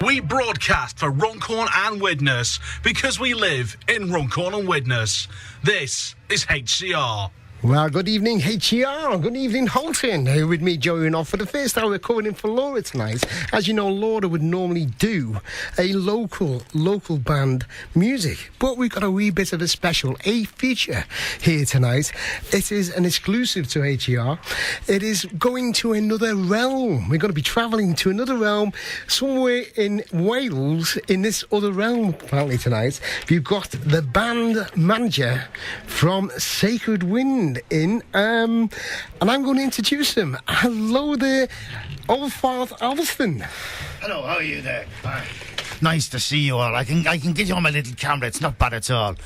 We broadcast for Runcorn and Widnes because we live in Runcorn and Widnes. This is HCR. Well, good evening, HCR. Good evening, Holton. Here with me, joining off for the first hour. We're coming in for Laura tonight. As you know, Laura would normally do a local band music, but we've got a wee bit of a special, a feature here tonight. It is an exclusive to HCR. It is going to another realm. We're going to be travelling to another realm somewhere in Wales, in this other realm, apparently, tonight. We've got the band manager from Sacred Wind in, and I'm going to introduce him. Hello there, Oldfart Olafson. Hello, how are you there? Nice to see you all. I can get you on my little camera. It's not bad at all.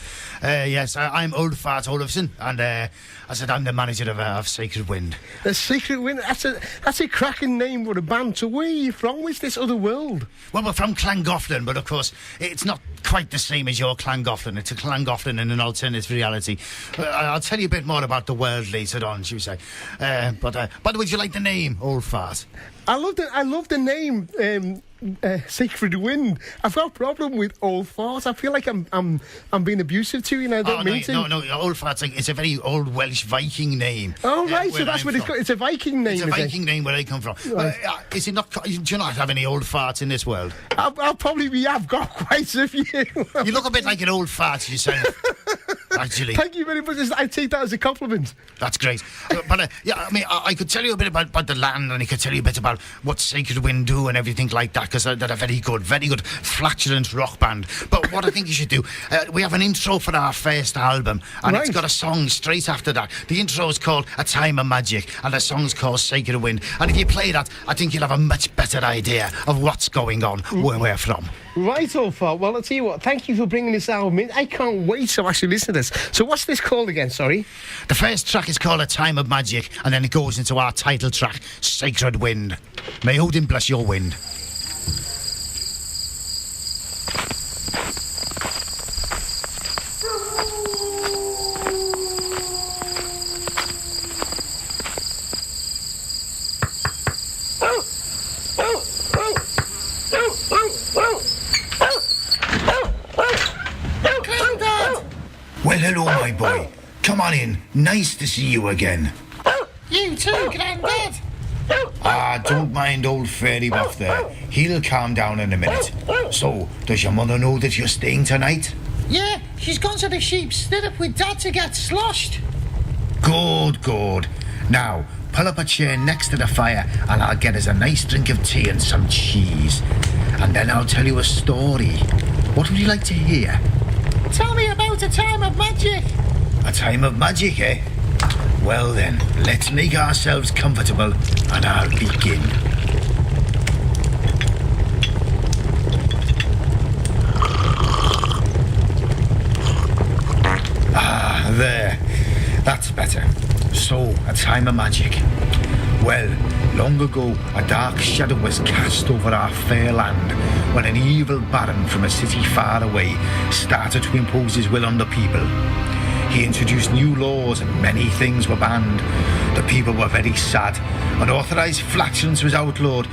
Yes, I'm Oldfart Olafson, and I said I'm the manager of Sacred Wind. Sacred Wind. That's a cracking name for a band. So where are you from? Where's this other world? Well, we're from Llangollen, but of course it's not quite the same as your Llangollen. It's a Llangollen in an alternate reality. I'll tell you a bit more about the world later on, should we say? But by the way, do you like the name Oldfart? I love the name. Sacred Wind. I've got a problem with Oldfart. I feel like I'm being abusive to you, and I don't mean to. No, Oldfart's it's a very old Welsh Viking name. Oh right, so that's what it's called. It's a Viking name. It's a Viking name where I come from. Right. Is it not? Do you not have any old farts in this world? I'll probably be. I've got quite a few. You look a bit like an old fart yourself. Actually. Thank you very much. I take that as a compliment. That's great. But yeah, I mean, I could tell you a bit about the land, and I could tell you a bit about what Sacred Wind do and everything like that, because they're a very good flatulent rock band. But what I think you should do, we have an intro for our first album, and It's got a song straight after that. The intro is called A Time of Magic, and the song's called Sacred Wind. And if you play that, I think you'll have a much better idea of what's going on, where we're from. Right, Oldfart. Well, I'll tell you what, thank you for bringing this album in. I can't wait to actually listen to this. So what's this called again, sorry? The first track is called A Time of Magic, and then it goes into our title track, Sacred Wind. May Odin bless your wind. Well, hello, my boy. Come on in. Nice to see you again. You too, Grandad. Don't mind old fairy buff there. He'll calm down in a minute. So, does your mother know that you're staying tonight? Yeah, she's gone to the sheep's stirrup with Dad to get sloshed. Good. Now, pull up a chair next to the fire and I'll get us a nice drink of tea and some cheese. And then I'll tell you a story. What would you like to hear? Tell me about A Time of Magic. A time of magic, eh? Well then, let's make ourselves comfortable and I'll begin. There. That's better. So, a time of magic. Well, long ago, a dark shadow was cast over our fair land when an evil baron from a city far away started to impose his will on the people. He introduced new laws and many things were banned. The people were very sad. Unauthorised flatulence was outlawed.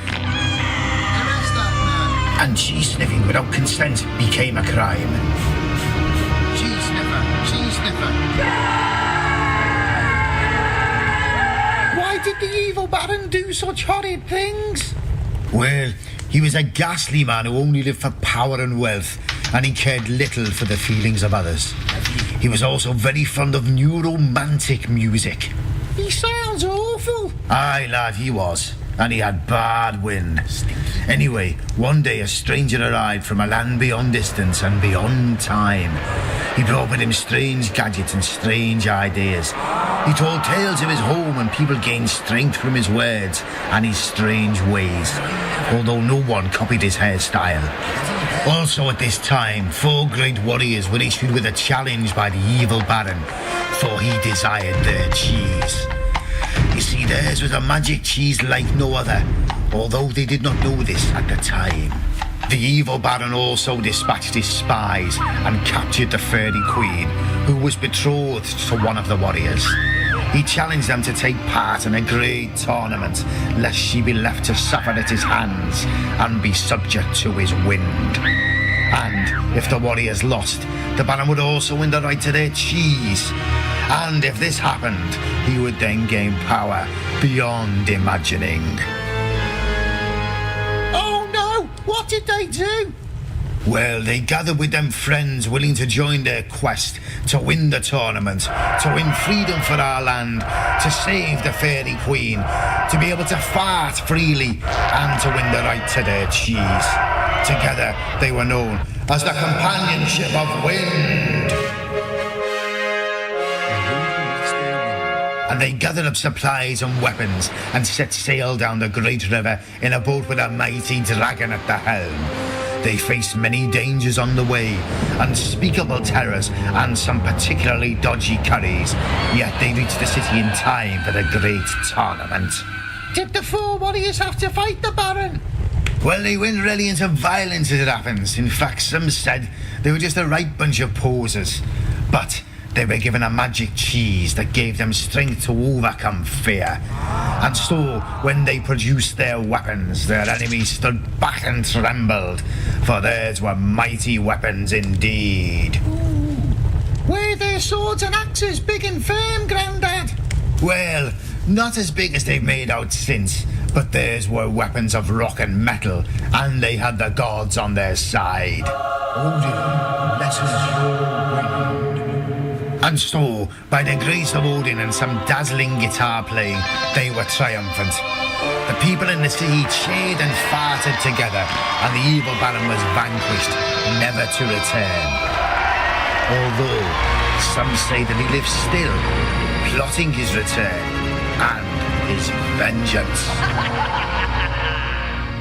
And cheese sniffing without consent became a crime. Cheese sniffer. Why did the evil Baron do such horrid things? Well, he was a ghastly man who only lived for power and wealth, and he cared little for the feelings of others. He was also very fond of new romantic music. He sounds awful. Aye, lad, he was. And he had bad wind. Anyway, one day a stranger arrived from a land beyond distance and beyond time. He brought with him strange gadgets and strange ideas. He told tales of his home and people gained strength from his words and his strange ways, although no one copied his hairstyle. Also at this time, 4 great warriors were issued with a challenge by the evil Baron, for he desired their cheese. You see, theirs was a magic cheese like no other, although they did not know this at the time. The evil Baron also dispatched his spies and captured the fairy queen, who was betrothed to one of the warriors. He challenged them to take part in a great tournament, lest she be left to suffer at his hands and be subject to his wind. And if the warriors lost, the Baron would also win the right to their cheese. And if this happened, he would then gain power beyond imagining. Oh no! What did they do? Well, they gathered with them friends willing to join their quest to win the tournament, to win freedom for our land, to save the Fairy Queen, to be able to fart freely, and to win the right to their cheese. Together, they were known as the Companionship of Wind. And they gathered up supplies and weapons and set sail down the great river in a boat with a mighty dragon at the helm. They faced many dangers on the way, unspeakable terrors and some particularly dodgy curries, yet they reached the city in time for the great tournament. Did the 4 warriors have to fight the Baron? Well, they went really into violence as it happens. In fact, some said they were just the right bunch of posers. But they were given a magic cheese that gave them strength to overcome fear. And so, when they produced their weapons, their enemies stood back and trembled, for theirs were mighty weapons indeed. Were their swords and axes big and firm, Grandad? Well, not as big as they've made out since, but theirs were weapons of rock and metal, and they had the gods on their side. Odin, let us your wind. And so, by the grace of Odin and some dazzling guitar playing, they were triumphant. The people in the city cheered and farted together, and the evil Baron was vanquished, never to return. Although, some say that he lives still, plotting his return and his vengeance.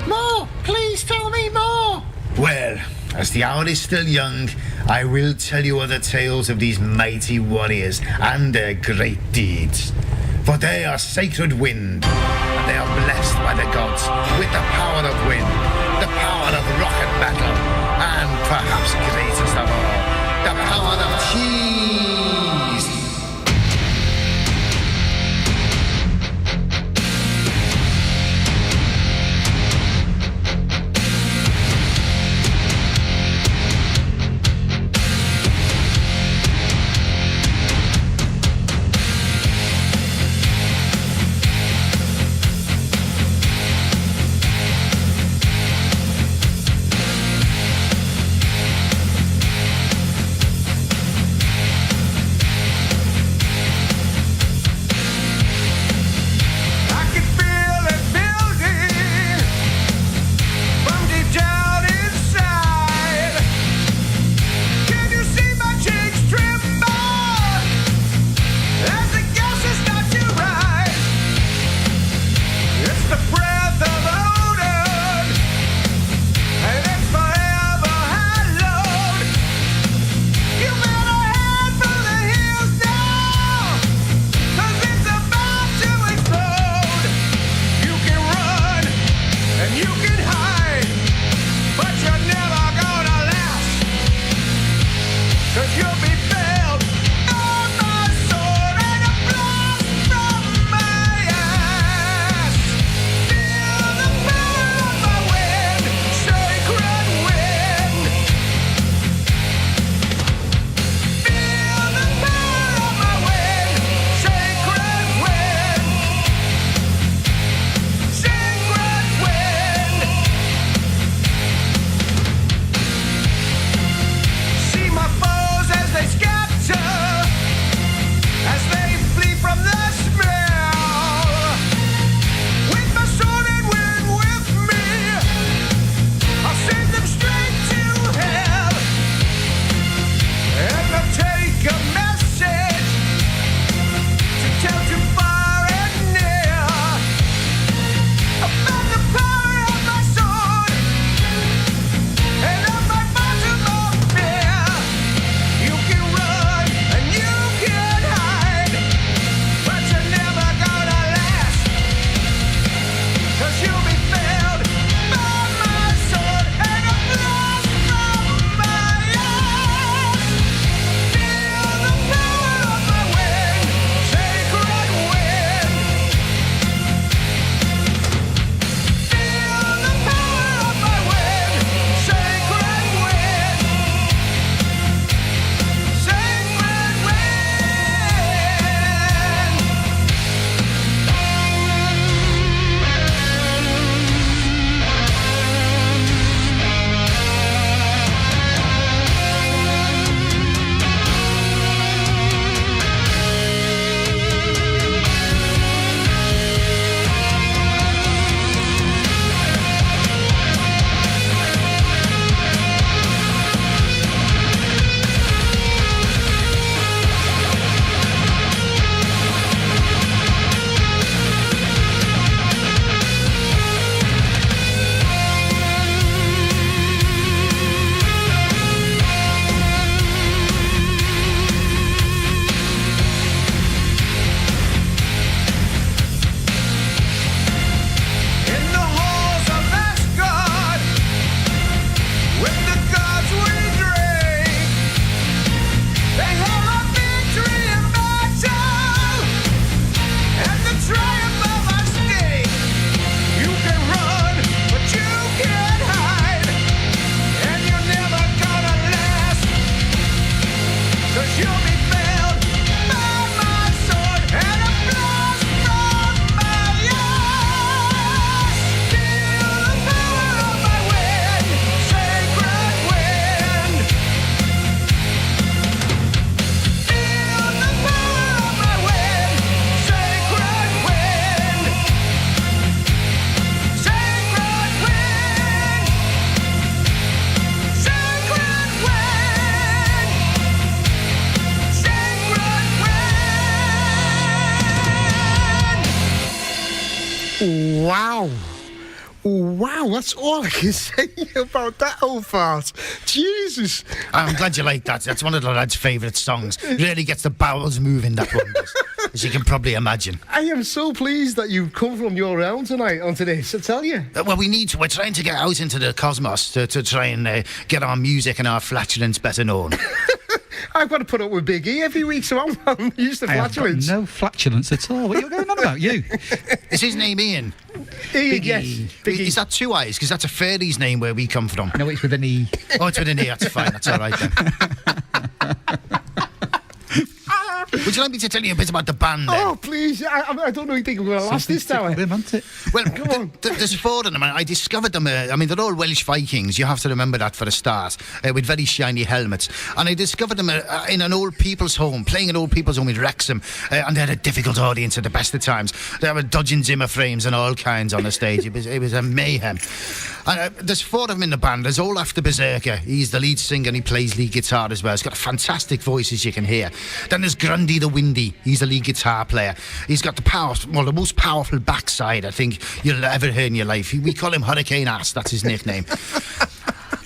More! Please tell me more! Well, as the hour is still young, I will tell you other tales of these mighty warriors and their great deeds. For they are sacred wind, and they are blessed by the gods with the power of wind, the power of rock and metal, and perhaps greatest of all, the power of cheese. Oh, wow, that's all I can say about that, Oldfart. Jesus. I'm glad you like that. That's one of the lads' favourite songs. Really gets the bowels moving, that one does, as you can probably imagine. I am so pleased that you've come from your realm tonight onto this, I tell you. Well, we need to. We're trying to get out into the cosmos to try and get our music and our flatulence better known. I've got to put up with Big E every week, so I'm used to flatulence. I have got no flatulence at all. What are you going on about, you? Is his name Ian? Ian, yes. Big E. Is that two eyes? Because that's a fairy's name where we come from. No, it's with an E. Oh, it's with an E. That's fine. That's all right then. Would you like me to tell you a bit about the band then? Oh, please. I don't know if you think we're going to last this hour. Well, come on. There's four of them. I discovered them. I mean, they're all Welsh Vikings. You have to remember that for a start, with very shiny helmets. And I discovered them in an old people's home, playing an old people's home in Wrexham. And they had a difficult audience at the best of times. They were dodging Zimmer frames and all kinds on the stage. It was a mayhem. And there's four of them in the band. There's Olaf the Berserker. He's the lead singer and he plays lead guitar as well. He's got a fantastic voice, as you can hear. Then there's Grundy the Windy. He's the lead guitar player. He's got the most powerful backside I think you'll ever hear in your life. We call him Hurricane Ass. That's his nickname.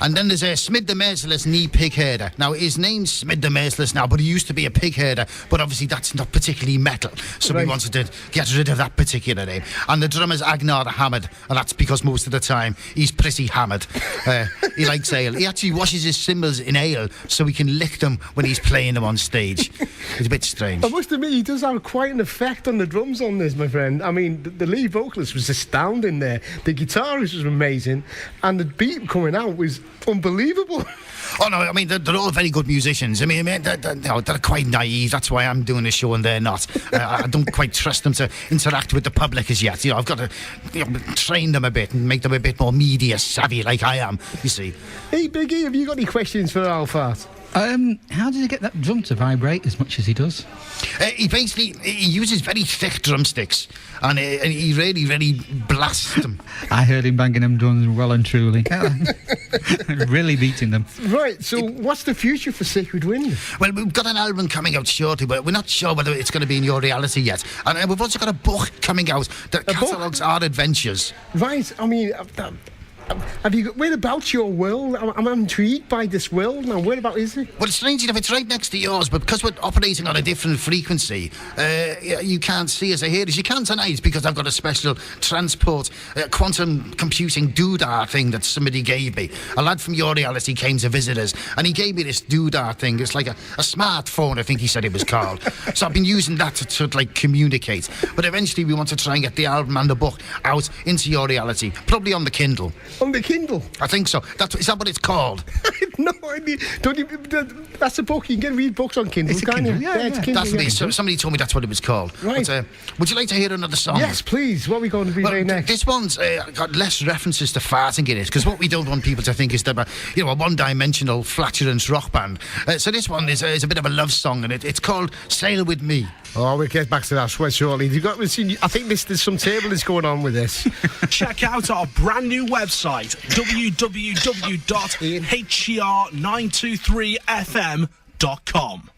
And then there's Smid the Merciless Knee Pig Herder. Now, his name's Smid the Merciless now, but he used to be a pig herder, but obviously that's not particularly metal, so we wanted to get rid of that particular name. And the drummer's Agnar the Hammered, and that's because most of the time he's pretty hammered. He likes ale. He actually washes his cymbals in ale so he can lick them when he's playing them on stage. It's a bit strange. I must admit, he does have quite an effect on the drums on this, my friend. I mean, the lead vocalist was astounding there. The guitarist was amazing, and the beat coming out was unbelievable. Oh no, I mean they're all very good musicians. I mean they're quite naive. That's why I'm doing this show and they're not. I don't quite trust them to interact with the public as yet. I've got to train them a bit and make them a bit more media savvy, like I am. You see. Hey Biggie, have you got any questions for Oldfart? How does he get that drum to vibrate as much as he does? He uses very thick drumsticks and he really blasts them. I heard him banging them drums well and truly. Really beating them. Right, so what's the future for Sacred Wind? Well, we've got an album coming out shortly, but we're not sure whether it's going to be in your reality yet. And we've also got a book coming out that catalogues our adventures. Right, I mean... have you got, where about your world? I'm intrigued by this world now. Where about is it? Well, strange enough, it's right next to yours, but because we're operating on a different frequency, you can't see us or hear us. You can tonight because I've got a special transport quantum computing doodah thing that somebody gave me. A lad from your reality came to visit us, and he gave me this doodah thing. It's like a smartphone, I think he said it was called. So I've been using that to like communicate. But eventually we want to try and get the album and the book out into your reality, probably on the Kindle. On the Kindle? I think so. Is that what it's called? No, I mean, that's a book. You can read books on Kindle, can't you? Yeah, it's Kindle. That's me. So somebody told me that's what it was called. Right. But, would you like to hear another song? Yes, please. What are we going to be doing next? This one's got less references to farting in it, because what we don't want people to think is that a one-dimensional flatulence rock band. So this one is a bit of a love song, and it's called Sail With Me. Oh, we'll get back to that shortly. I think there's some tabling going on with this. Check out our brand new website, www.hr923fm.com.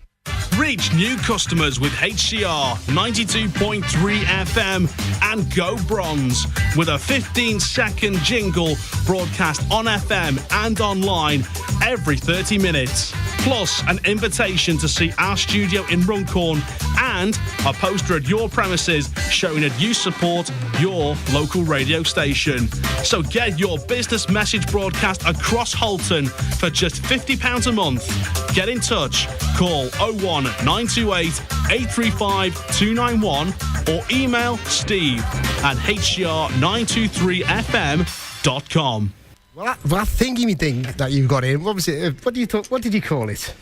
Reach new customers with HCR 92.3 FM and go bronze with a 15-second jingle broadcast on FM and online every 30 minutes. Plus an invitation to see our studio in Runcorn and a poster at your premises showing that you support your local radio station. So get your business message broadcast across Halton for just £50 a month. Get in touch. Call 01928 835 291 or email steve@hr923fm.com. Well, that thingy thing that you've got in, what was it? What did you call it?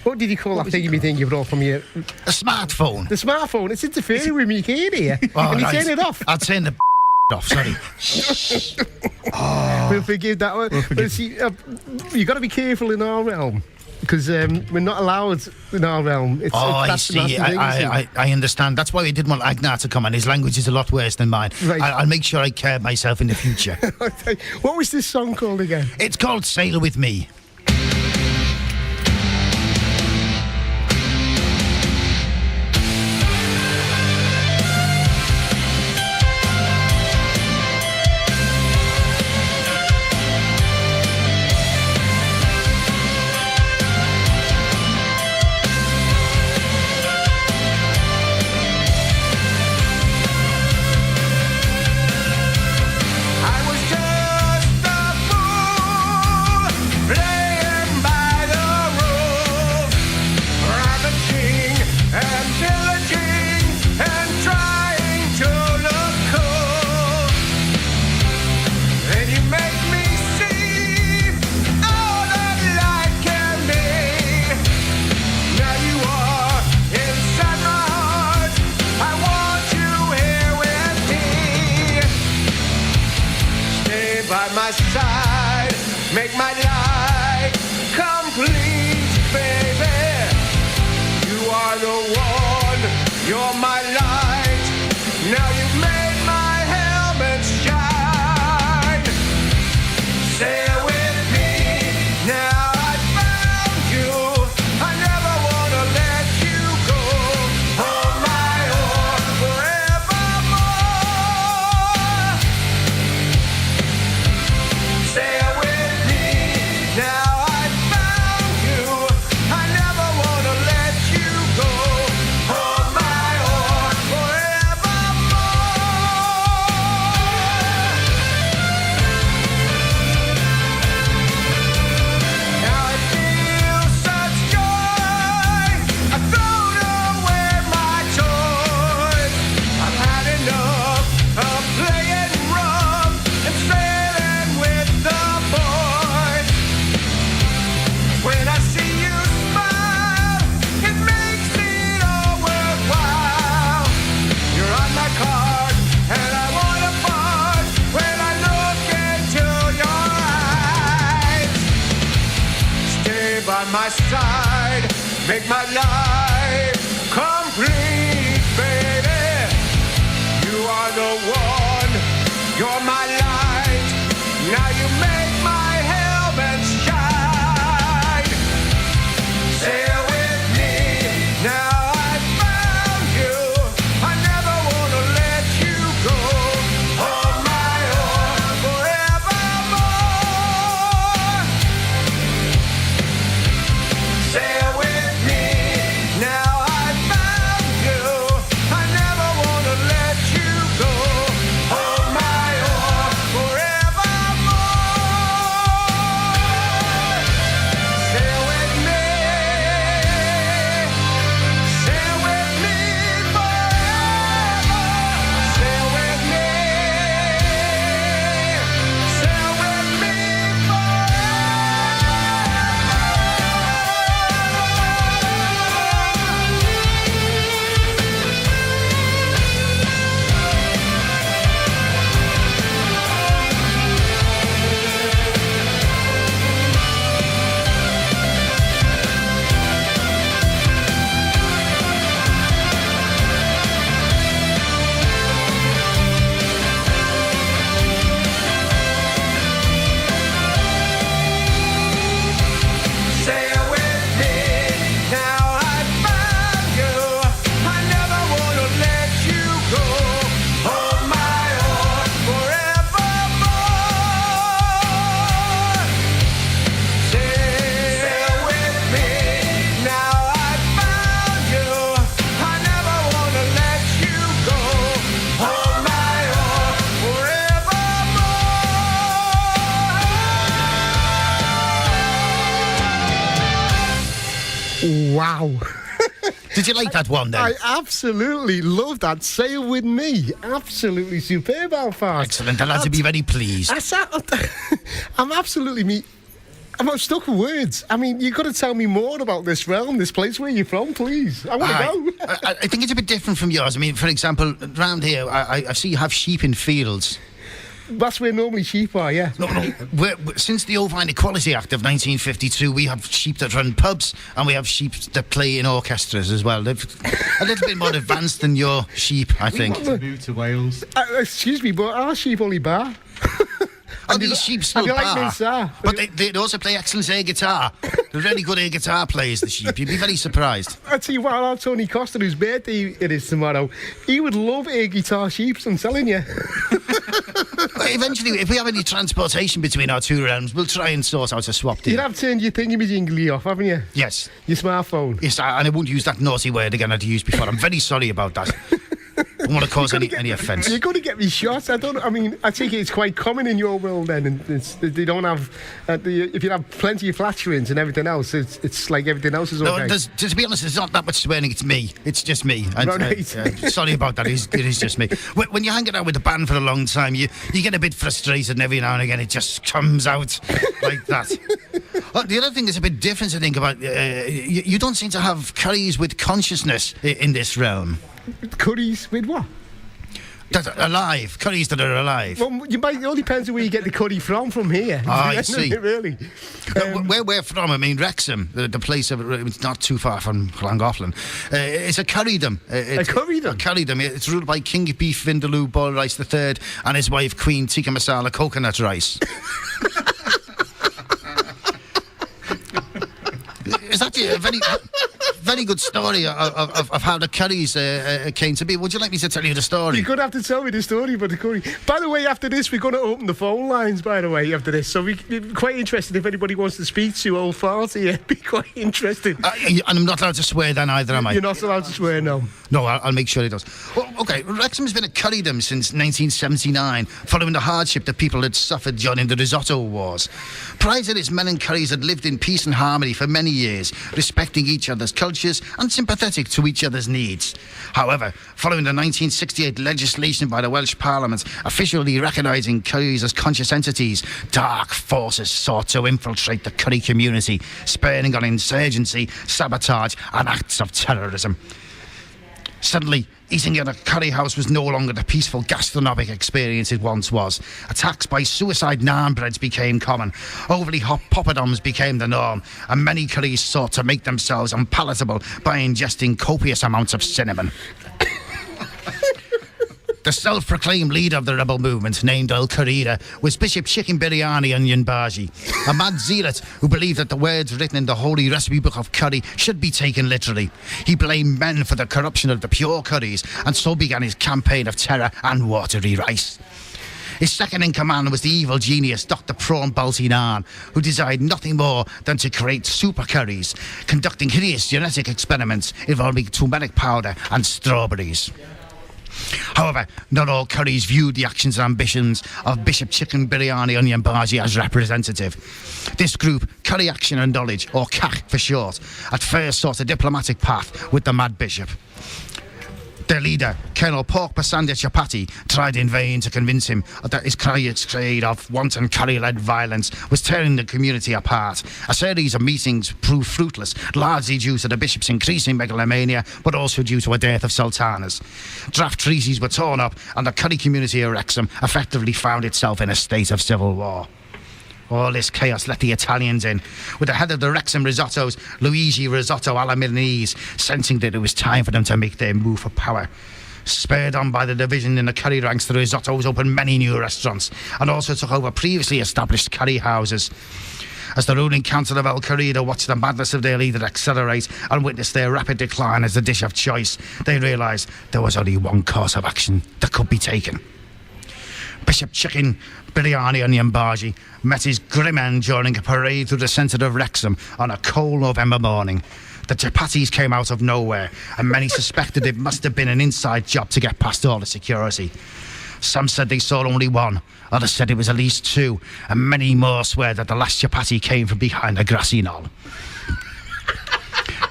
What did you call that thingy thing you brought from your... A smartphone. The smartphone. It's interfering with me here. And you turn it off. I'll turn the off, sorry. We'll forgive that one. But see, you've got to be careful in our realm. Because we're not allowed in our realm. I see. I understand. That's why we didn't want Agnar to come, and his language is a lot worse than mine. Right. I'll make sure I curb myself in the future. What was this song called again? It's called Sail With Me. my life complete, baby. You are the one, you're my light. Now you've made my helmet shine. Sail with me, now I found you. I never wanna let you go. Hold my oar forevermore. Sail with me, now I found you. I never wanna let you go. Hold my oar forevermore. Now I feel such joy. I've thrown away my toys. I've had enough of playing rough and sailing with the boys. When I see you smile, it makes it all worthwhile. You're on my card, and I wanna part when I look into your eyes. Stay by my side, make my life complete, baby. You are the one, you're my light. Now you make my helmet shine. Sail with me, now I found you. I never wanna let you go. Hold my oar forevermore. Sail with me, now I found you. I never wanna let you go. Hold my oar forevermore. Sail with me, sail with me forever. Sail with me, sail with me Sail with me, now I found you. I never wanna let you go. Hold my oar forevermore. Sail with me, now I found you. I never wanna let you go. Hold my oar forevermore. Wow. Did you like that one then? I absolutely love that. Sail with me. Absolutely superb, Oldfart. Excellent. The lads will be very pleased. I'm absolutely I'm stuck with words. I mean, you've got to tell me more about this realm, this place where you're from, please. I want to go. I think it's a bit different from yours. I mean, for example, round here, I see you have sheep in fields. That's where normally sheep are, yeah. No. Since the Ovine Equality Act of 1952, we have sheep that run pubs and we have sheep that play in orchestras as well. They're a little bit more advanced than your sheep, I think. Move to Wales. Excuse me, but our sheep only bar. Oh, these sheep still like bar. this, But they also play excellent air guitar. They're really good air guitar players, the sheep. You'd be very surprised. I tell you what, our Tony Costa, whose birthday it is tomorrow, he would love air guitar sheeps, I'm telling you. Eventually, if we have any transportation between our two realms, we'll try and sort out a swap deal. You have turned your thingy-majingly off, haven't you? Yes. Your smartphone. Yes, and I won't use that naughty word again I'd used before. I'm very sorry about that. I don't want to cause any offence. You're going to get me shot. I think it's quite common in your world then. And they don't have, if you have plenty of flatulence and everything else, it's like everything else is okay. No, to be honest, there's not that much swearing. It's me. It's just me. And, Right. sorry about that. It is just me. When you're hanging out with the band for a long time, you get a bit frustrated, and every now and again it just comes out like that. The other thing that's a bit different, I think, about you don't seem to have curries with consciousness in this realm. Curries with what? Alive. Curries that are alive. Well, it all depends on where you get the curry from here. I see. Really. Where we're from, I mean, Wrexham, the place of it's not too far from Llangollen. It's a currydom. A currydom? A currydom. It's ruled by King Beef Vindaloo Boiled Rice III and his wife Queen Tikka Masala Coconut Rice. Is that a very good story of how the curries came to be? Would you like me to tell you the story? You're going to have to tell me the story about the curry. By the way, after this, we're going to open the phone lines, by the way, after this. So we're quite interested if anybody wants to speak to Oldfart here. It'd be quite interesting. And I'm not allowed to swear then either, am I? You're not allowed to swear, no. No, I'll make sure it does. Well, OK, Wrexham's been a currydom since 1979, following the hardship that people had suffered during the Risotto Wars. Prior to this, men and curries had lived in peace and harmony for many years, respecting each other's cultures and sympathetic to each other's needs. However, following the 1968 legislation by the Welsh Parliament officially recognising curries as conscious entities, dark forces sought to infiltrate the curry community, spurring on insurgency, sabotage and acts of terrorism. Suddenly, eating at a curry house was no longer the peaceful gastronomic experience it once was. Attacks by suicide naan breads became common. Overly hot poppadoms became the norm, and many curries sought to make themselves unpalatable by ingesting copious amounts of cinnamon. The self-proclaimed leader of the rebel movement, named Al Qaeda, was Bishop Chicken Biryani Onion Baji, a mad zealot who believed that the words written in the holy recipe book of curry should be taken literally. He blamed men for the corruption of the pure curries, and so began his campaign of terror and watery rice. His second-in-command was the evil genius Dr. Prawn Balti Naan, who desired nothing more than to create super curries, conducting hideous genetic experiments involving turmeric powder and strawberries. However, not all curries viewed the actions and ambitions of Bishop Chicken Biryani Onion Baji as representative. This group, Curry Action and Knowledge, or CAC for short, at first sought a diplomatic path with the Mad Bishop. Their leader, Colonel Pork Pasandya Chapati, tried in vain to convince him that his crusade of wanton curry-led violence was tearing the community apart. A series of meetings proved fruitless, largely due to the bishop's increasing megalomania, but also due to a dearth of sultanas. Draft treaties were torn up, and the curry community of Wrexham effectively found itself in a state of civil war. All this chaos let the Italians in, with the head of the Wrexham Risottos, Luigi Risotto alla Milanese, sensing that it was time for them to make their move for power. Spurred on by the division in the curry ranks, the Risottos opened many new restaurants and also took over previously established curry houses. As the ruling council of El Corrido watched the madness of their leader accelerate and witnessed their rapid decline as the dish of choice, they realised there was only one course of action that could be taken. Bishop Chicken Biryani Onion Baji met his grim end during a parade through the centre of Wrexham on a cold November morning. The chapatis came out of nowhere, and many suspected it must have been an inside job to get past all the security. Some said they saw only one, others said it was at least two, and many more swear that the last chapati came from behind a grassy knoll.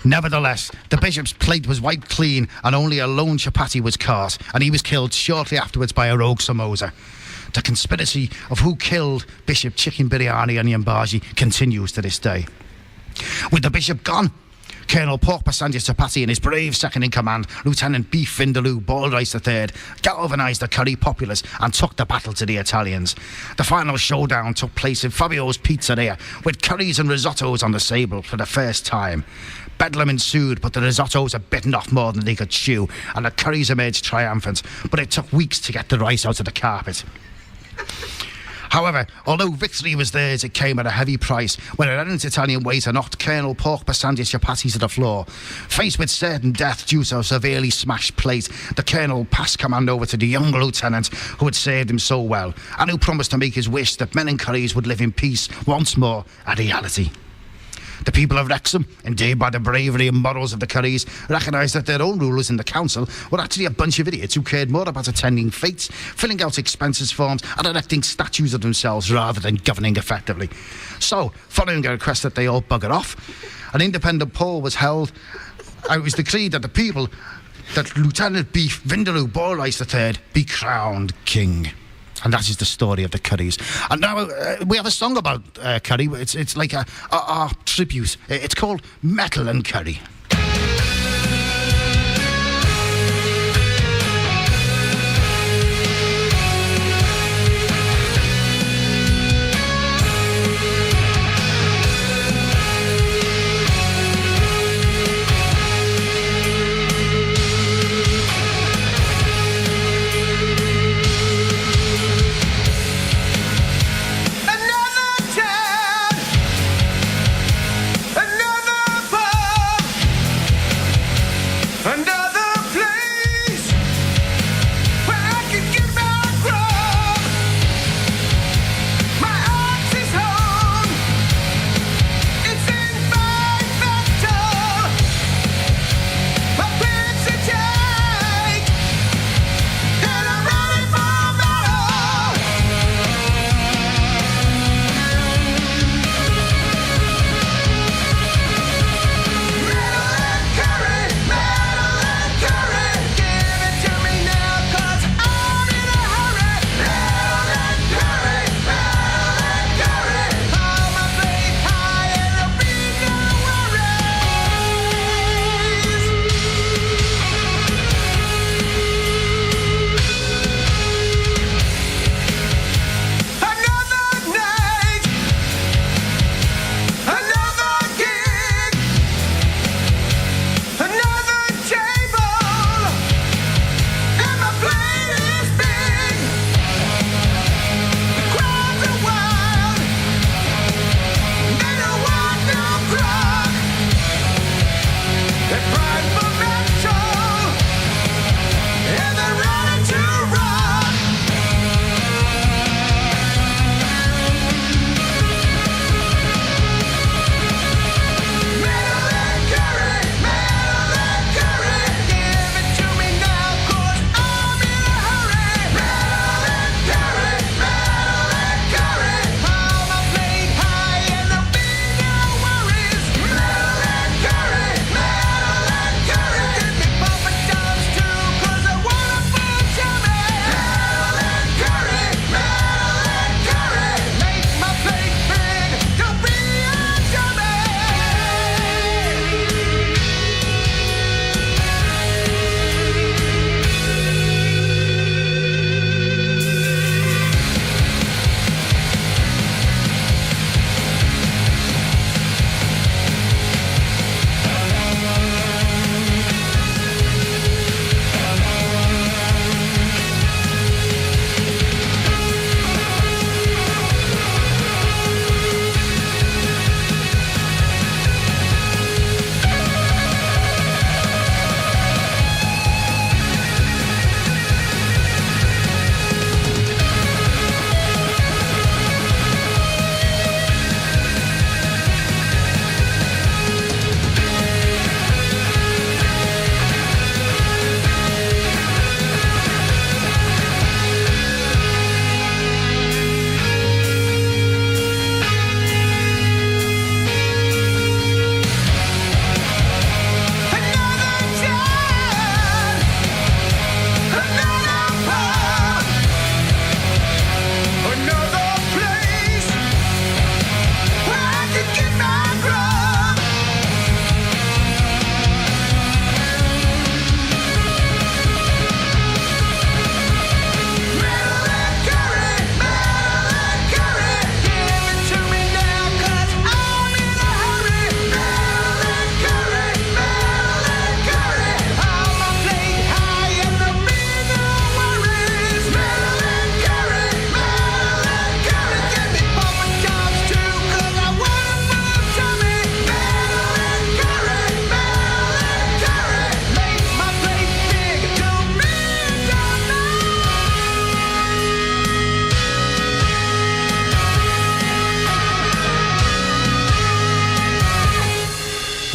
Nevertheless, the bishop's plate was wiped clean and only a lone chapati was caught, and he was killed shortly afterwards by a rogue Samosa. The conspiracy of who killed Bishop Chicken Biryani Onion Baji continues to this day. With the bishop gone, Colonel Pork Pasandya Chapati and his brave second-in-command, Lieutenant Beef Vindaloo Boiled Rice III, galvanised the curry populace and took the battle to the Italians. The final showdown took place in Fabio's Pizzeria, with curries and risottos on the table for the first time. Bedlam ensued, but the risottos had bitten off more than they could chew, and the curries emerged triumphant, but it took weeks to get the rice out of the carpet. However, although victory was theirs, it came at a heavy price when an errant Italian waiter knocked Colonel Pork Pasandya Chapati to the floor. Faced with certain death due to a severely smashed plate, the colonel passed command over to the young lieutenant who had served him so well, and who promised to make his wish that men and curries would live in peace once more a reality. The people of Wrexham, endeared by the bravery and morals of the curries, recognised that their own rulers in the council were actually a bunch of idiots who cared more about attending fetes, filling out expenses forms and erecting statues of themselves rather than governing effectively. So, following a request that they all bugger off, an independent poll was held. It was decreed that that Lieutenant Beef Vindaloo Boiled Rice III be crowned king. And that is the story of the curries. And now we have a song about curry. It's like a tribute. It's called Metal and Curry.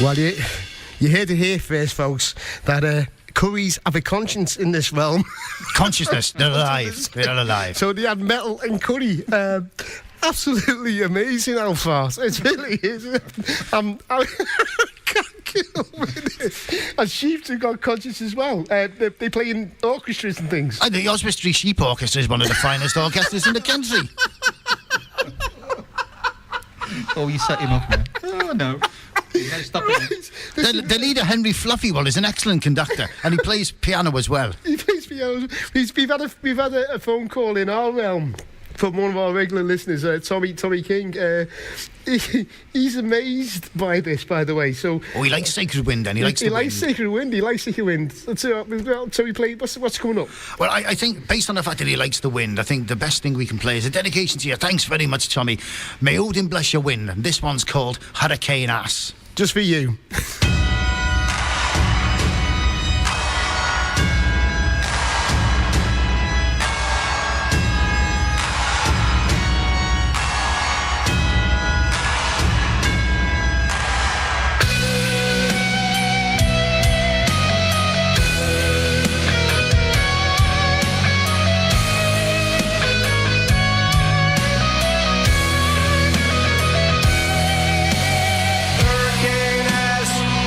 Well, you heard it here first, folks, that curries have a conscience in this realm. Consciousness, they're alive. They're alive. So they had metal and curry. Absolutely amazing, Oldfart. It really is. I can't kill with it. And sheep have got conscience as well. They play in orchestras and things. And the Oswestry Sheep Orchestra is one of the finest orchestras in the country. Oh, you set him up, man. Oh, no. You gotta stop it. The leader, Henry Fluffywell, is an excellent conductor, and he plays piano as well. He plays piano. We've had a phone call in our realm from one of our regular listeners, Tommy King. He's amazed by this, by the way. So, he likes Sacred Wind, and he likes Sacred Wind. He likes Sacred Wind. So we play. What's coming up? Well, I think, based on the fact that he likes the wind, I think the best thing we can play is a dedication to you. Thanks very much, Tommy. May Odin bless your wind. And this one's called Hurricane Ass. Just for you. Hurricane ass.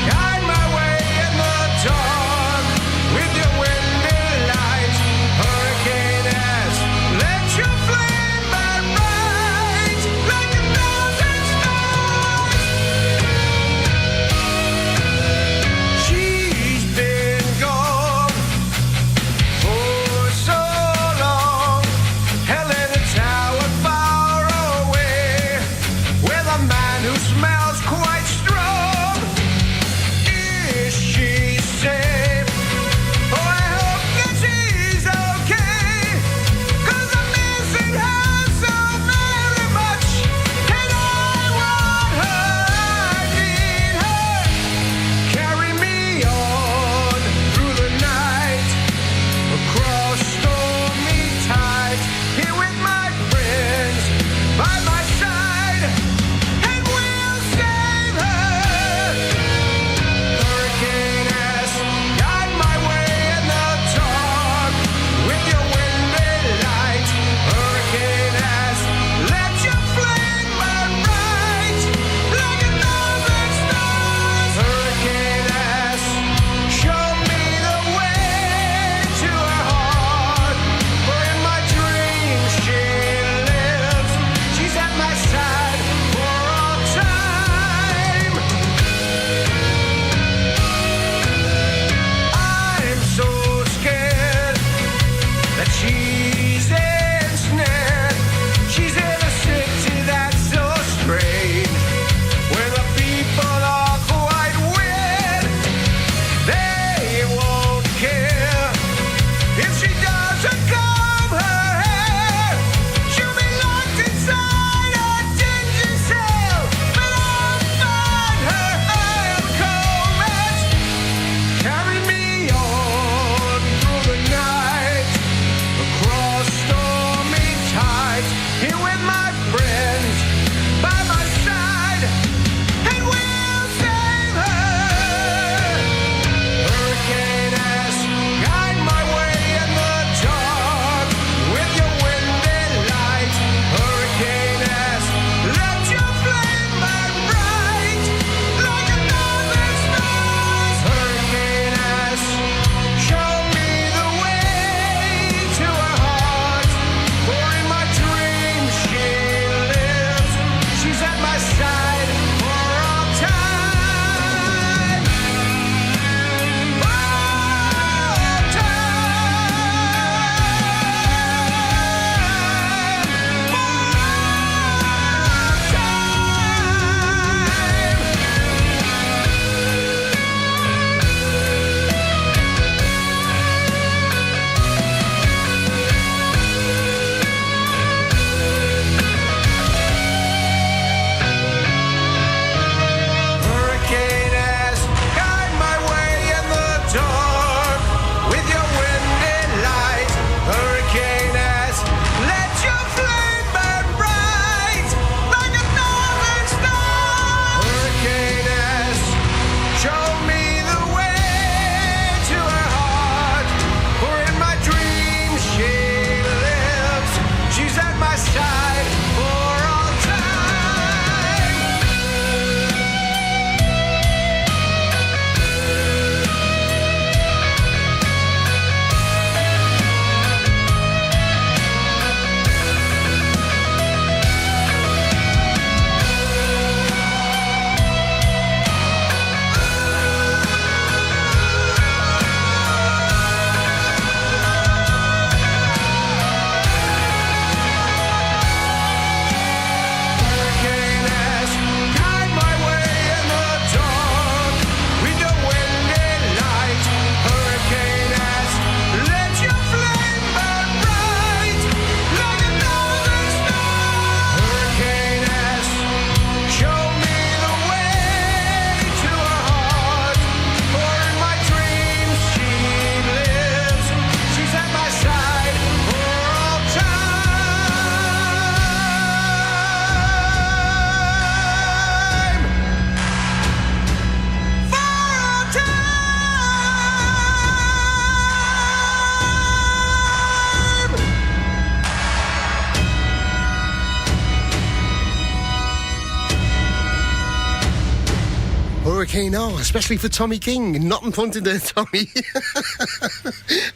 Hurricane R, especially for Tommy King. Not in front of there, Tommy.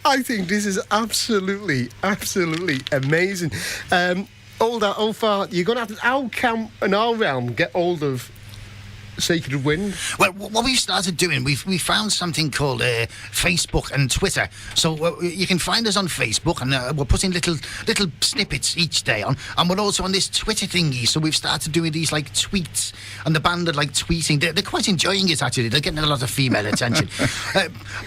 I think this is absolutely amazing. Oldfart, you're going to have to... How can in our realm get hold of Sacred Wind? Well, what we've started doing, we found something called Facebook and Twitter. So you can find us on Facebook, and we're putting little snippets each day on, and we're also on this Twitter thingy. So we've started doing these like tweets, and the band are like tweeting. They're quite enjoying it actually. They're getting a lot of female attention.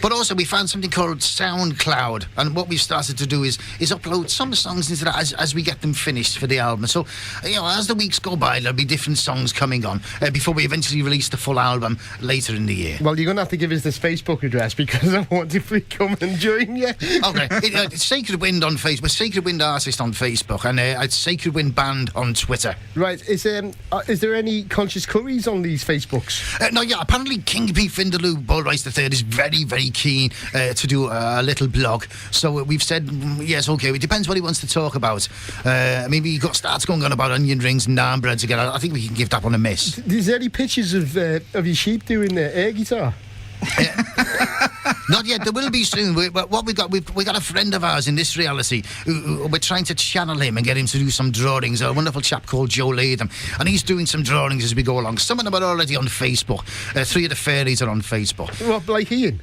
But also we found something called SoundCloud, and what we've started to do is upload some songs into that as we get them finished for the album. So as the weeks go by, there'll be different songs coming on before we eventually release the full album later in the year. Well, you're going to have to give us this Facebook address because I want to come and join you. Okay. It's Sacred Wind on Facebook, Sacred Wind Artist on Facebook, and it's Sacred Wind Band on Twitter. Right. Is there any conscious curries on these Facebooks? No, yeah, apparently King P. Vindaloo, Bull Rice III, is very, very keen to do a little blog. So we've said, yes, okay, it depends what he wants to talk about. Maybe he starts going on about onion rings and naan breads again. I think we can give that one a miss. Is there any pictures of your sheep doing the air guitar? Not yet. There will be soon. We've got a friend of ours in this reality who we're trying to channel him and get him to do some drawings. A wonderful chap called Joe Latham, and he's doing some drawings as we go along. Some of them are already on Facebook. 3 of the fairies are on Facebook. What, like Ian?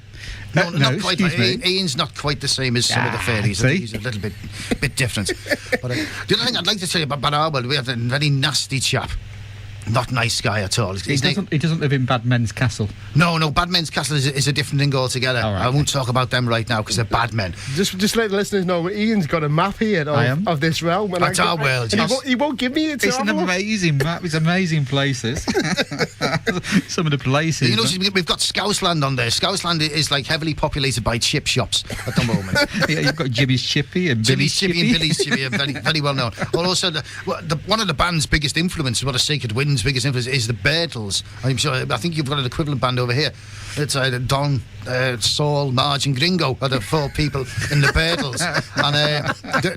No, not quite. Excuse me. Ian's not quite the same as some of the fairies. See? He's a little bit different. But the other thing I'd like to tell you about our world, we have a very nasty chap. Not nice guy at all. He doesn't live in Bad Men's Castle. No, Bad Men's Castle is a different thing altogether. All right. I won't talk about them right now because they're bad men. Just let the listeners know, Ian's got a map here of this realm. And That's our world, yes. He won't give me it. It's an amazing map. It's amazing places. Some of the places. You know, we've got Scousland on there. Scousland is like heavily populated by chip shops at the moment. Yeah, you've got Jimmy's Chippy and Billy's Chippy and Billy's Chippy are very, very well known. Well, also, one of the band's biggest influence, one of Sacred Wind's biggest influence, is the Beatles. I think you've got an equivalent band over here. It's Don, Saul, Marge and Gringo are the 4 people in the Beatles. And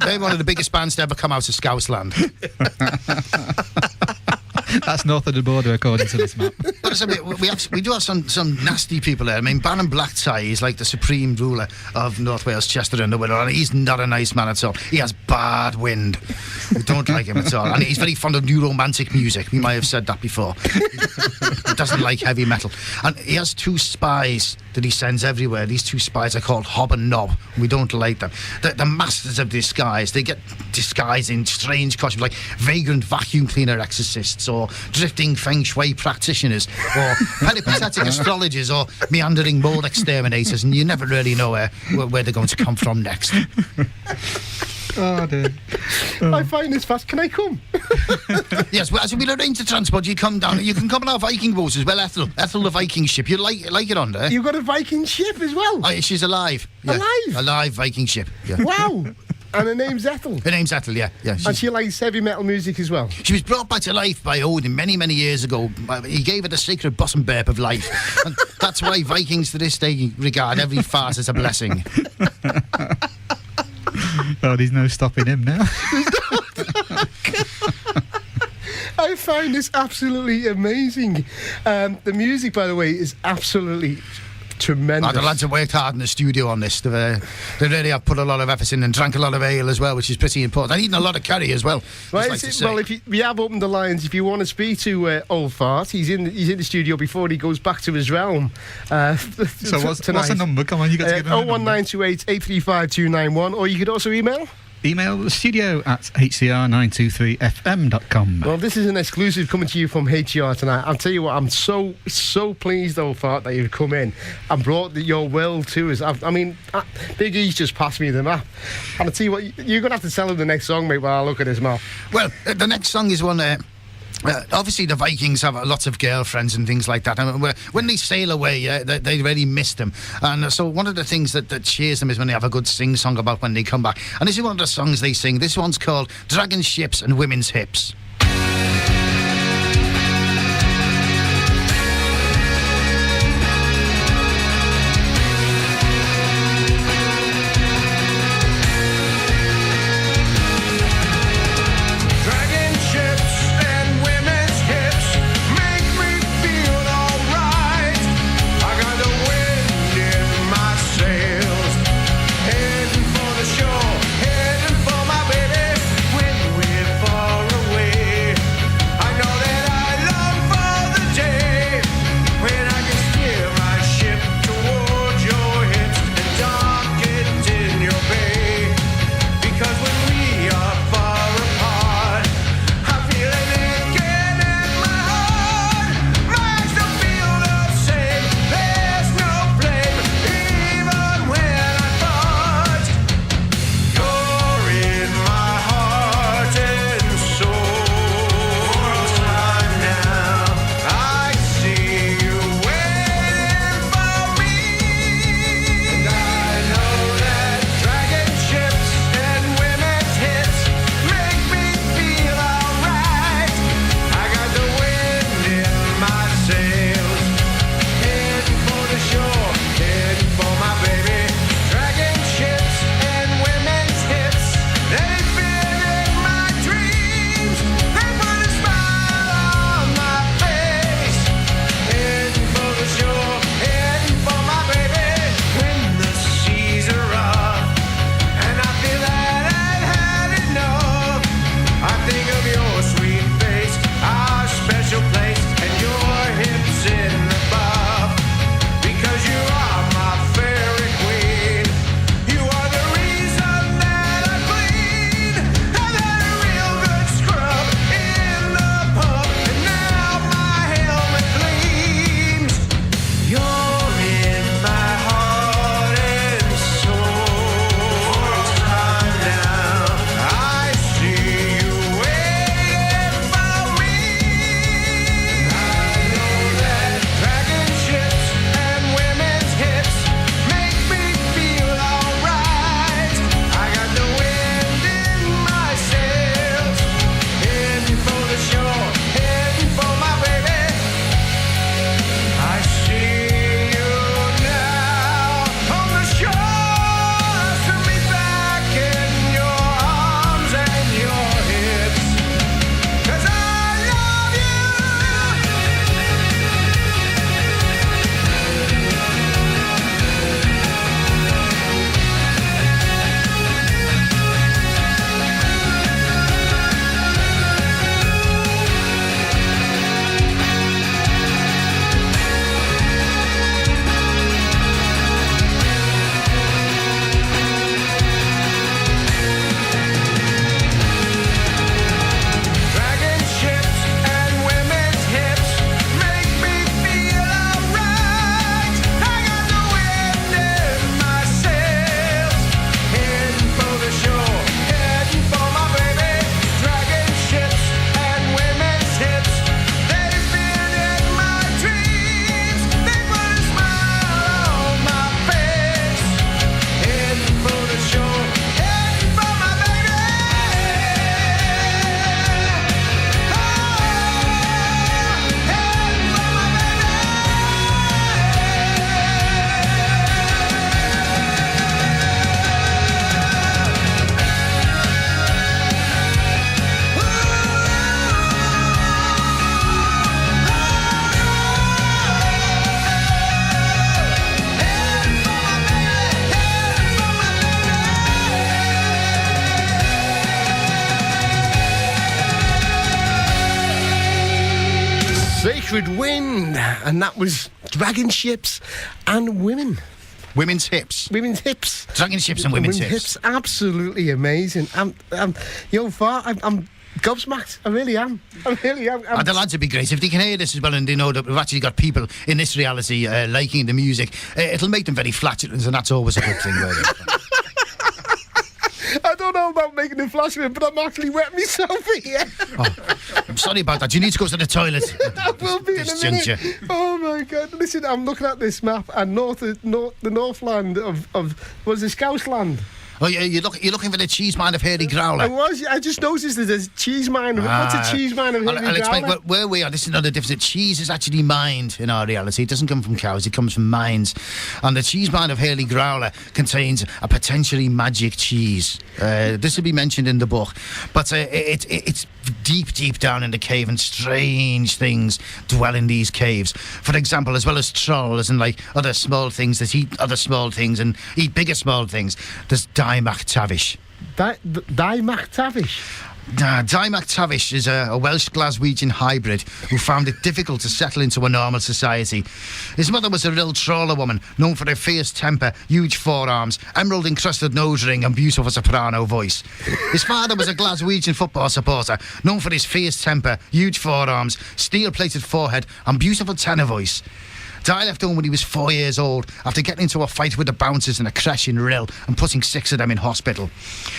they're one of the biggest bands to ever come out of Scousland. That's north of the border, according to this map. But we do have some nasty people there. I mean, Baron Blacktie is like the supreme ruler of North Wales, Chester and the Wirral, and he's not a nice man at all. He has bad wind. We don't like him at all. And he's very fond of new romantic music. We might have said that before. He doesn't like heavy metal. And he has 2 spies that he sends everywhere. These 2 spies are called Hob and Knob. We don't like them. The masters of disguise. They get disguised in strange costumes like vagrant vacuum cleaner exorcists or drifting feng shui practitioners or peripatetic astrologers or meandering mold exterminators, and you never really know where they're going to come from next. Oh, dear. I find this fast. Can I come? Yes, well, as we'll arrange the transport, you come down. You can come on our Viking boat as well, Ethel the Viking ship. You like it on there? You've got a Viking ship as well? Oh, she's alive. Yeah. Alive? Alive Viking ship. Yeah. Wow. And her name's Ethel. Her name's Ethel, yeah. And she likes heavy metal music as well. She was brought back to life by Odin many, many years ago. He gave her the sacred bosom burp of life. And that's why Vikings to this day regard every fart as a blessing. Oh, there's no stopping him now. I find this absolutely amazing. The music, by the way, is absolutely tremendous. The lads have worked hard in the studio on this. They really have put a lot of effort in and drank a lot of ale as well, which is pretty important. And eaten a lot of curry as well. Right, well, we have opened the lines. If you want to speak to Oldfart, he's in the studio before he goes back to his realm. So what's the number? Come on, you got to give him 01928 835 291, or you could also email the studio at hcr923fm.com. Well, this is an exclusive coming to you from HCR tonight. I'll tell you what, I'm so pleased, Oldfart, that you've come in and brought your world to us. I mean, Big E's just passed me the map. And I'll tell you what, you're going to have to tell him the next song, mate, while I look at his map. Well, the next song is one... obviously, the Vikings have lots of girlfriends and things like that. I mean, when they sail away, they really miss them. And so one of the things that cheers them is when they have a good sing-song about when they come back. And this is one of the songs they sing. This one's called Dragon Ships and Women's Hips. Dragon ships and women's hips make me feel alright. Wind, and that was Dragon Ships and Women. Women's hips. Women's hips. Dragon ships and women's hips. Absolutely amazing. I'm gobsmacked. I really am. The lads would be great if they can hear this as well, and they know that we've actually got people in this reality liking the music. It'll make them very flatulent, and that's always a good thing. I don't know about making them flatulent, but I'm actually wetting myself here. I'm sorry about that. You need to go to the toilet. I will be in a minute. Juncture. Oh my God! Listen, I'm looking at this map, and the Northland of what is it, Scousland? Oh, yeah, you're looking for the cheese mine of Hairy Growler. I just noticed there's a cheese mine. What's a cheese mine of Hairy Growler? I'll explain where we are. This is another difference. Cheese is actually mined in our reality. It doesn't come from cows. It comes from mines. And the cheese mine of Hairy Growler contains a potentially magic cheese. This will be mentioned in the book. But it's deep down in the cave, and strange things dwell in these caves. For example, as well as trolls and like other small things that eat other small things and eat bigger small things, there's Daimac Tavish. Daimac Tavish? Daimac Tavish is a Welsh Glaswegian hybrid who found it difficult to settle into a normal society. His mother was a real trawler woman, known for her fierce temper, huge forearms, emerald-encrusted nose ring and beautiful soprano voice. His father was a Glaswegian football supporter, known for his fierce temper, huge forearms, steel-plated forehead and beautiful tenor voice. Di left home when he was 4 years old after getting into a fight with the bouncers in a creche in Rill and putting 6 of them in hospital.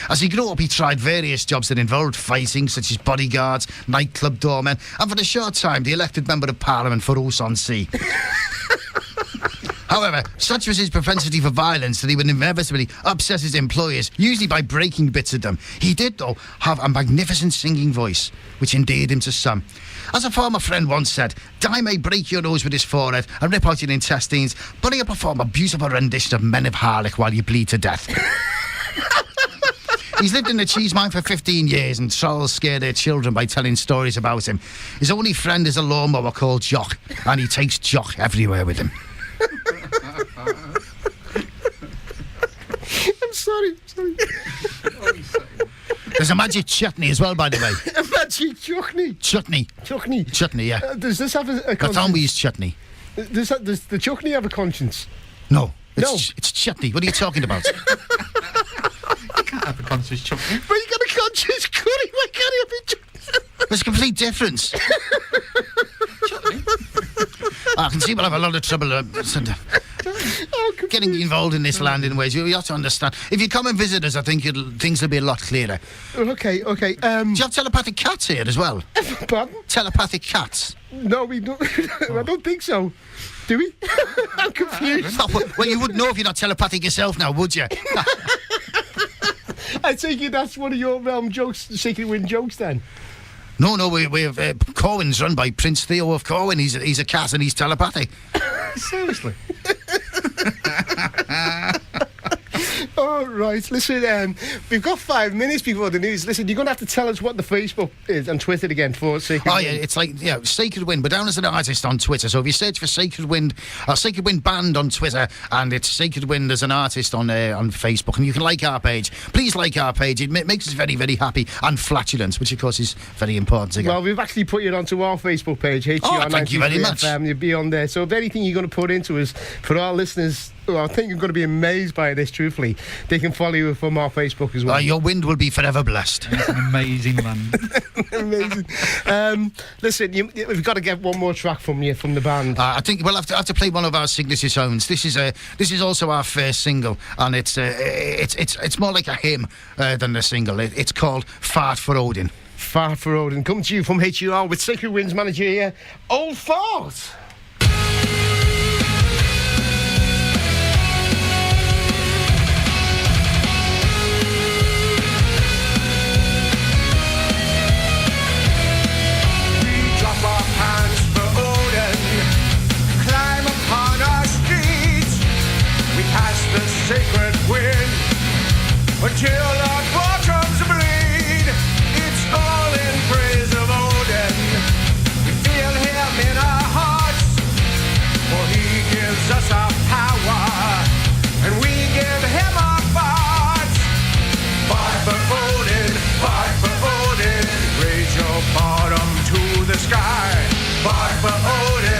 As he grew up, he tried various jobs that involved fighting, such as bodyguards, nightclub doormen, and for a short time, the elected Member of Parliament for Rouse-on-Sea. However, such was his propensity for violence that he would inevitably upset his employers, usually by breaking bits of them. He did, though, have a magnificent singing voice, which endeared him to some. As a former friend once said, Di may break your nose with his forehead and rip out your intestines, but he'll perform a beautiful rendition of Men of Harlech while you bleed to death. He's lived in the cheese mine for 15 years, and trolls scare their children by telling stories about him. His only friend is a lawnmower called Jock, and he takes Jock everywhere with him. I'm sorry. There's a magic chutney as well, by the way. A magic chutney? Chutney, yeah. Does this have a conscience? I thought we used chutney. Does the chutney have a conscience? No. It's chutney. What are you talking about? You can't have a conscious chutney. But you got a conscious curry. Why can't you have a chutney? There's a complete difference. I can see we'll have a lot of trouble getting involved in this land in ways. You have to understand. If you come and visit us, I think things will be a lot clearer. Okay. Do you have telepathic cats here as well? Pardon? Telepathic cats? No, we don't. I don't think so. Do we? I'm confused. Well, you wouldn't know if you're not telepathic yourself now, would you? I take it that's one of your jokes, Secret Wind jokes then. No, we have Corwin's run by Prince Theo of Corwin. He's a cat and he's telepathic. Seriously? All right, listen, we've got 5 minutes before the news. Listen, you're going to have to tell us what the Facebook is and Twitter again for Sacred Wind. Yeah, it's like, Sacred Wind. We're down as an artist on Twitter, so if you search for Sacred Wind Band on Twitter, and it's Sacred Wind as an artist on Facebook, and you can like our page. Please like our page. It makes us very, very happy, and flatulent, which of course is very important again. Well, we've actually put it onto our Facebook page, HCR. Thank you very much. You'll be on there. So if anything you're going to put into us, for our listeners, I think you're going to be amazed by this, truthfully. They can follow you from our Facebook as well. Your wind will be forever blessed. It's an amazing land. Amazing. Listen, we've got to get one more track from you, from the band. I think we'll have to play one of our signature songs. This is also our first single, and it's more like a hymn than a single. It's called Fart for Odin. Fart for Odin. Come to you from HCR with Sacred Wind's manager here, Oldfart. Sacred wind until our bottoms bleed. It's all in praise of Odin. We feel him in our hearts, for he gives us our power, and we give him our farts. Fight for Odin, raise your bottom to the sky. Fight for Odin.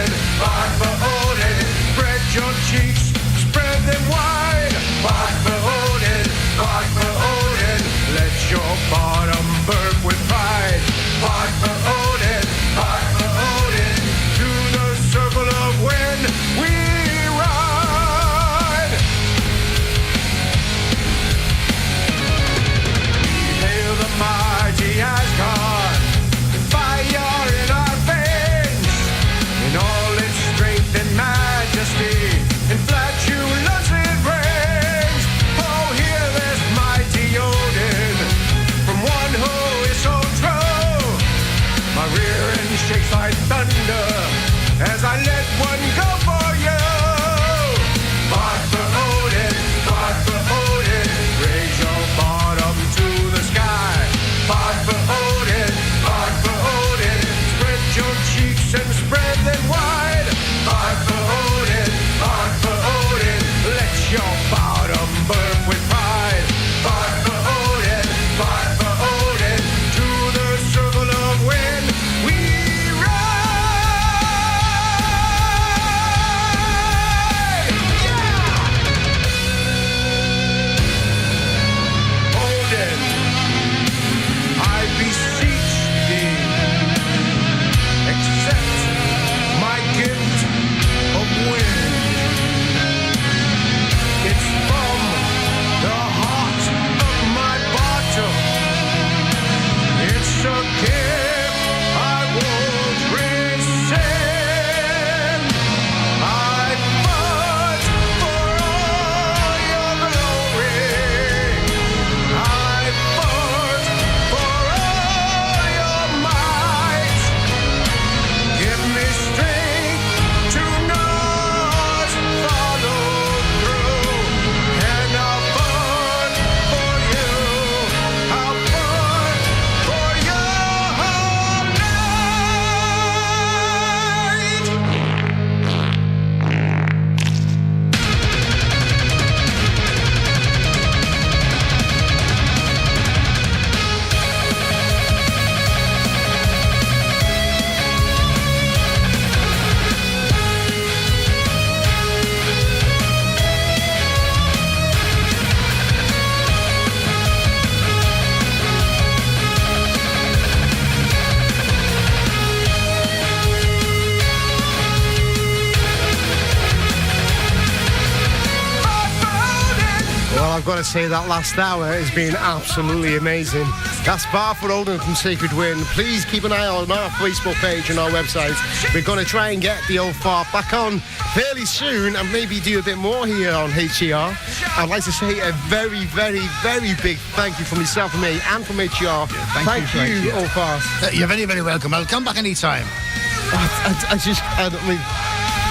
I've got to say that last hour has been absolutely amazing. That's Bar for Oldham from Sacred Wind. Please keep an eye on our Facebook page and our website. We're going to try and get the Oldfart back on fairly soon and maybe do a bit more here on HCR. I'd like to say a very, very, very big thank you from myself, from me, and from HCR. Thank you, Oldfart. You're very, very welcome. I'll come back anytime.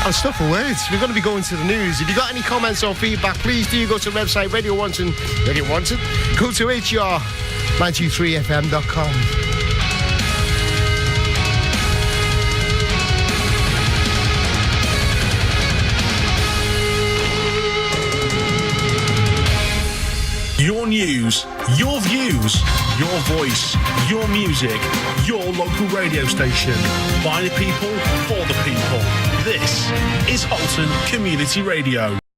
I'm stuck for words. We're going to be going to the news. If you got any comments or feedback, please do go to the website Radio Wanton. Go to HCR923fm.com. Your news, your views, your voice, your music, your local radio station. By the people, for the people. This is Halton Community Radio.